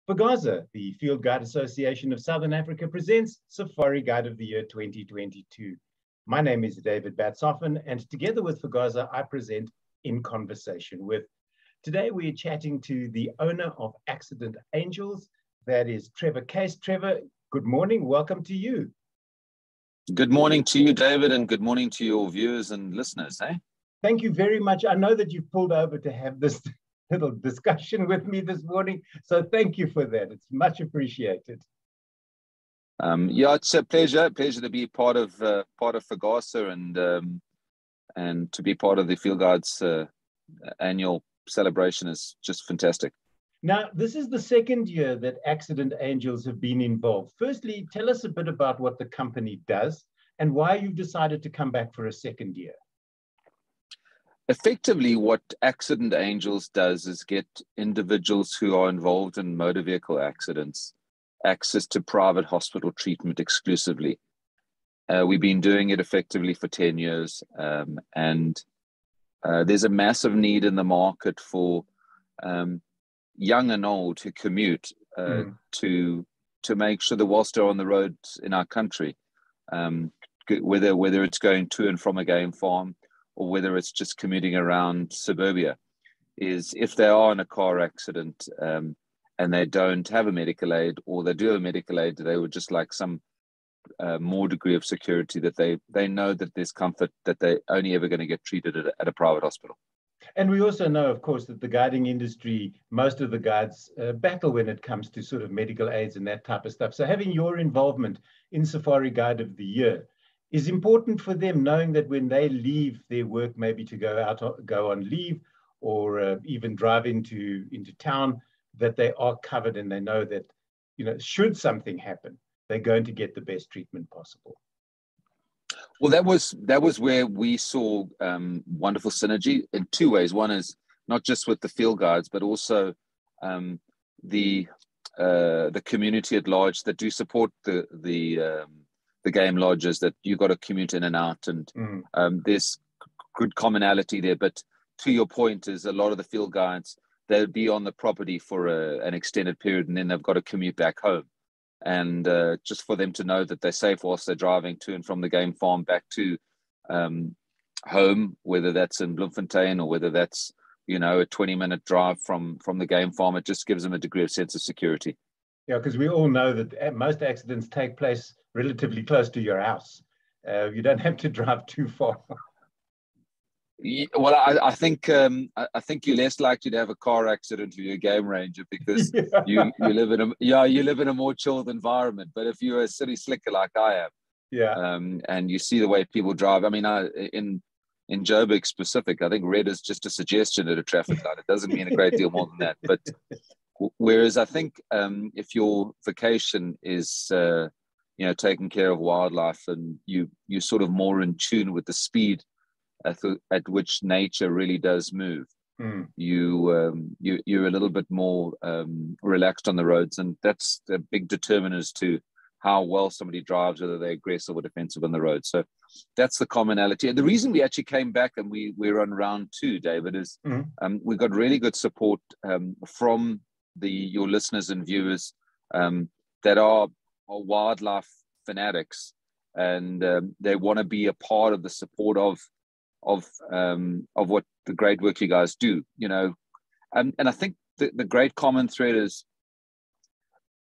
FGOTY, the Field Guide Association of Southern Africa, presents Safari Guide of the Year 2022. My name is David Batsoffen, and together with FGOTY, I present In Conversation With. Today, we're chatting to the owner of Accident Angels, that is Trevor Case. Trevor, good morning. Welcome to you. Good morning to you, David, and good morning to your viewers and listeners. Thank you very much. I know that you've pulled over to have this little discussion with me this morning, so thank you for that. It's much appreciated. Yeah, it's a pleasure to be part of FGOTY and to be part of the Field Guides annual celebration is just fantastic. Now, this is the second year that Accident Angels have been involved. Firstly, tell us a bit about what the company does and why you've decided to come back for a second year. Effectively, what Accident Angels does is get individuals who are involved in motor vehicle accidents access to private hospital treatment exclusively. We've been doing it effectively for 10 years, and there's a massive need in the market for young and old who commute to make sure that whilst they're on the roads in our country, whether it's going to and from a game farm, or whether it's just commuting around suburbia, is if they are in a car accident and they don't have a medical aid, or they do have a medical aid, they would just like some more degree of security that they know that there's comfort that they're only ever going to get treated at a private hospital. And we also know, of course, that the guiding industry, most of the guides battle when it comes to sort of medical aids and that type of stuff. So having your involvement in Safari Guide of the Year is important for them, knowing that when they leave their work, maybe to go on leave, or even drive into town, that they are covered and they know that, should something happen, they're going to get the best treatment possible. Well, that was where we saw wonderful synergy in two ways. One is not just with the field guides, but also the community at large that do support the game lodges, that you've got to commute in and out, and there's good commonality there. But to your point, is a lot of the field guides, they'll be on the property for an extended period, and then they've got to commute back home. And just for them to know that they're safe whilst they're driving to and from the game farm back to home, whether that's in Bloemfontein or whether that's a 20-minute drive from the game farm, it just gives them a degree of sense of security. Yeah, because we all know that most accidents take place relatively close to your house. You don't have to drive too far. Well, I think you're less likely to have a car accident if you're a game ranger, because you live in a more chilled environment. But if you're a city slicker like I am, and you see the way people drive, I mean, in Joburg specific, I think red is just a suggestion at a traffic light. It doesn't mean a great deal more than that. But whereas I think if your vocation is taking care of wildlife, and you're sort of more in tune with the speed at which nature really does move, you're a little bit more relaxed on the roads, and that's a big determinant as to how well somebody drives, whether they're aggressive or defensive on the road. So that's the commonality. And the reason we actually came back and we're on round 2, David, is we got really good support from your listeners and viewers that are wildlife fanatics, and they want to be a part of the support of what the great work you guys do, and I think the great common thread is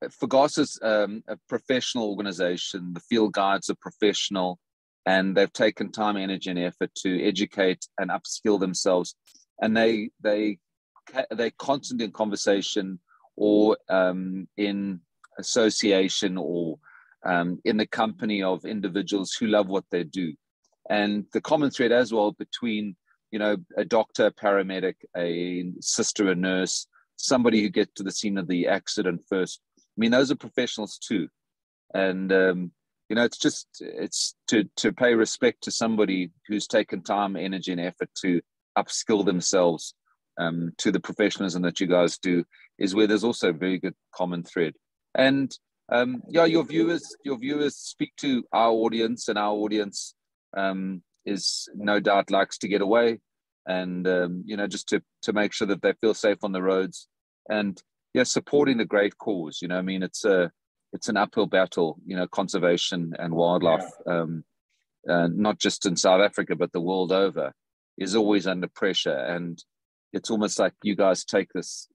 FGOTY is a professional organization. The field guides are professional, and they've taken time, energy, and effort to educate and upskill themselves, and they're constantly in conversation, or in association, or in the company of individuals who love what they do. And the common thread as well between, a doctor, a paramedic, a sister, a nurse, somebody who gets to the scene of the accident first. I mean, those are professionals too. And, it's to pay respect to somebody who's taken time, energy, and effort to upskill themselves to the professionalism that you guys do, is where there's also a very good common thread. And your viewers speak to our audience, and our audience is no doubt likes to get away, and just to make sure that they feel safe on the roads. And supporting the great cause. I mean, it's an uphill battle, conservation and wildlife, not just in South Africa, but the world over, is always under pressure. And it's almost like you guys take this,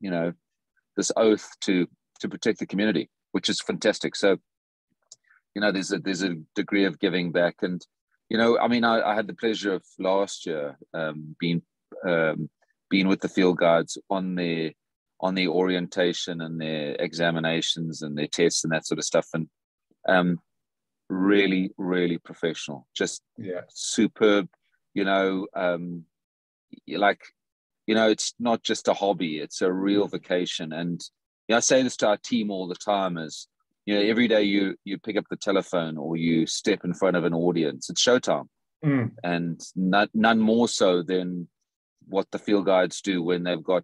this oath to protect the community, which is fantastic. So, there's a degree of giving back. And, I mean, I had the pleasure of last year being with the field guides on their orientation and their examinations and their tests and that sort of stuff. And really, really professional, just superb, it's not just a hobby, it's a real vocation. And I say this to our team all the time is, every day you pick up the telephone or you step in front of an audience, it's showtime. And none more so than what the field guides do when they've got,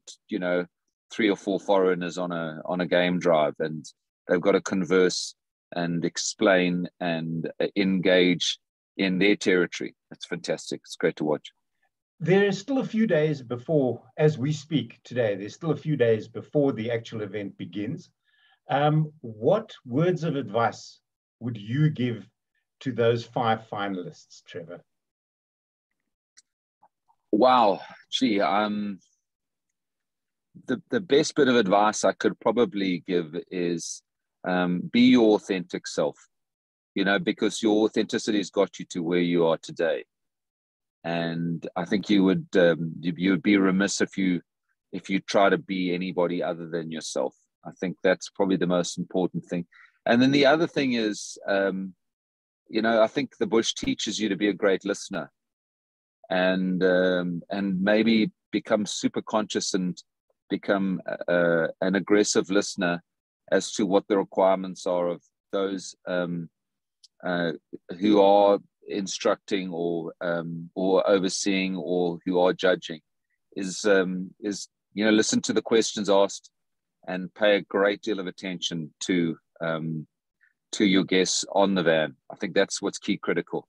3 or 4 foreigners on a game drive, and they've got to converse and explain and engage in their territory. It's fantastic. It's great to watch. There is still a few days before, as we speak today, there's still a few days before the actual event begins. What words of advice would you give to those 5 finalists, Trevor? Wow. Gee, the best bit of advice I could probably give is be your authentic self, because your authenticity has got you to where you are today. And I think you would be remiss if you try to be anybody other than yourself. I think that's probably the most important thing. And then the other thing is, I think the bush teaches you to be a great listener, and maybe become super conscious and become an aggressive listener as to what the requirements are of those who are instructing or overseeing or who are judging. Is listen to the questions asked and pay a great deal of attention to your guests on the van. I think that's what's key critical.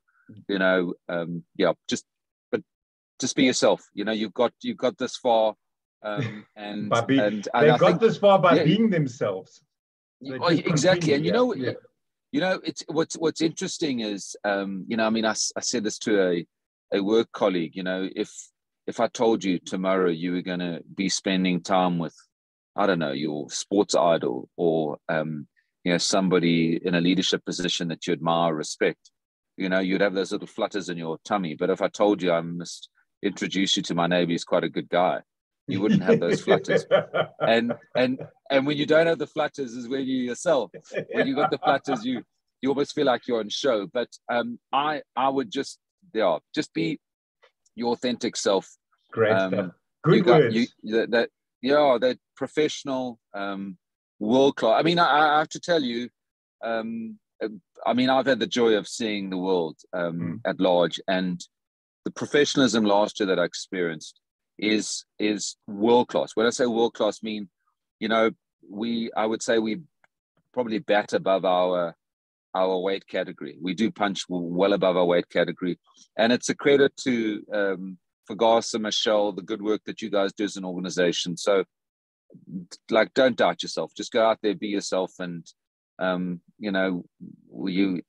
Just be yourself. You've got this far. And they got this far by being themselves. Exactly. And it's what's interesting is I said this to a work colleague. If I told you tomorrow you were going to be spending time with, I don't know, your sports idol or somebody in a leadership position that you admire, respect, you'd have those little flutters in your tummy. But if I told you I must introduce you to my neighbor, he's quite a good guy, you wouldn't have those flutters. And when you don't have the flutters is when you yourself. When you got the flutters, you almost feel like you're on show. But I would just be your authentic self. Great stuff. Good words. That professional, world class. I mean, I have to tell you, I've had the joy of seeing the world at large, and the professionalism last year that I experienced is world class. When I say world class, I would say we probably bat above our weight category. We do punch well above our weight category, and it's a credit to Fagasa, Michelle, the good work that you guys do as an organization. So, don't doubt yourself. Just go out there, be yourself, and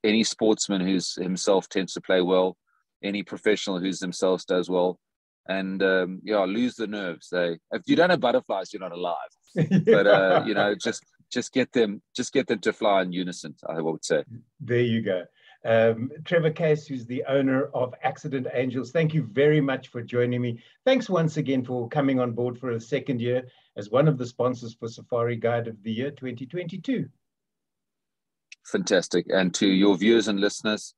any sportsman who's himself tends to play well. Any professional who's themselves does well. And lose the nerves. If you don't have butterflies, you're not alive. But just get them to fly in unison, I would say. There you go. Trevor Case, who's the owner of Accident Angels, thank you very much for joining me. Thanks once again for coming on board for a second year as one of the sponsors for Safari Guide of the Year 2022. Fantastic. And to your viewers and listeners,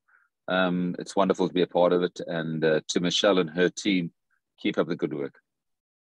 it's wonderful to be a part of it. And to Michelle and her team, keep up the good work.